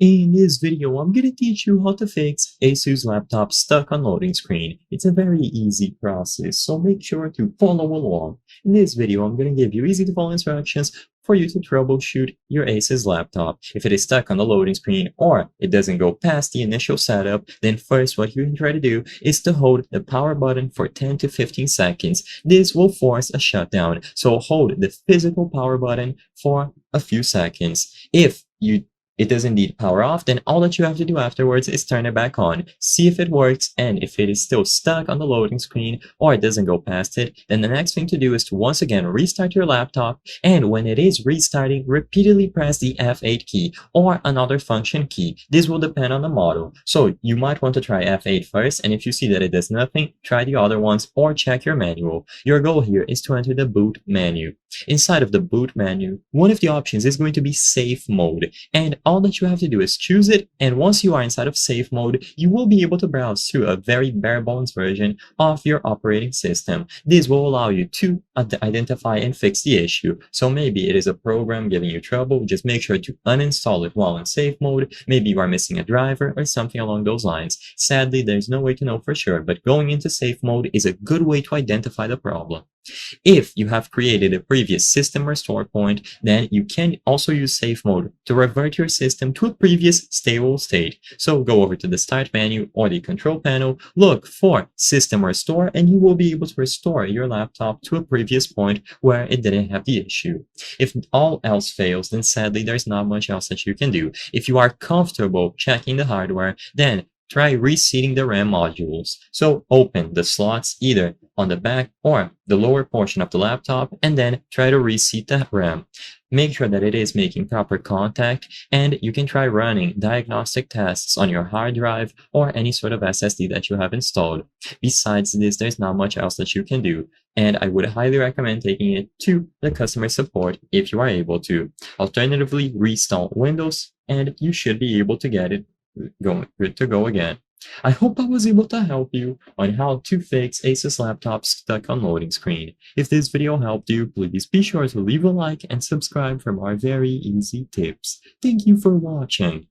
In this video, I'm going to teach you how to fix ASUS laptop stuck on loading screen. It's a very easy process, so make sure to follow along. In this video, I'm going to give you easy to follow instructions for you to troubleshoot your ASUS laptop. If it is stuck on the loading screen or it doesn't go past the initial setup, then first what you can try to do is to hold the power button for 10 to 15 seconds. This will force a shutdown, so hold the physical power button for a few seconds. If it does indeed power off, then all that you have to do afterwards is turn it back on, see if it works, and if it is still stuck on the loading screen or it doesn't go past it, then the next thing to do is to once again restart your laptop, and when it is restarting, repeatedly press the F8 key or another function key. This will depend on the model, so you might want to try F8 first, and if you see that it does nothing, try the other ones or check your manual. Your goal here is to enter the boot menu. Inside of the boot menu, one of the options is going to be safe mode, and all that you have to do is choose it, and once you are inside of safe mode, you will be able to browse through a very bare bones version of your operating system. This will allow you to identify and fix the issue. So maybe it is a program giving you trouble, just make sure to uninstall it while in safe mode. Maybe you are missing a driver or something along those lines. Sadly, there's no way to know for sure, but going into safe mode is a good way to identify the problem. If you have created a previous system restore point, then you can also use safe mode to revert your system to a previous stable state. So go over to the start menu or the control panel, look for system restore, and you will be able to restore your laptop to a previous point where it didn't have the issue. If all else fails, then sadly there's not much else that you can do. If you are comfortable checking the hardware, then try reseating the RAM modules. So open the slots either on the back or the lower portion of the laptop, and then try to reseat the RAM. Make sure that it is making proper contact, and you can try running diagnostic tests on your hard drive or any sort of SSD that you have installed. Besides this, there's not much else that you can do, and I would highly recommend taking it to the customer support if you are able to. Alternatively, reinstall Windows, and you should be able to get it good to go again. I hope I was able to help you on how to fix ASUS laptops stuck on loading screen. If this video helped you, please be sure to leave a like and subscribe for more very easy tips. Thank you for watching.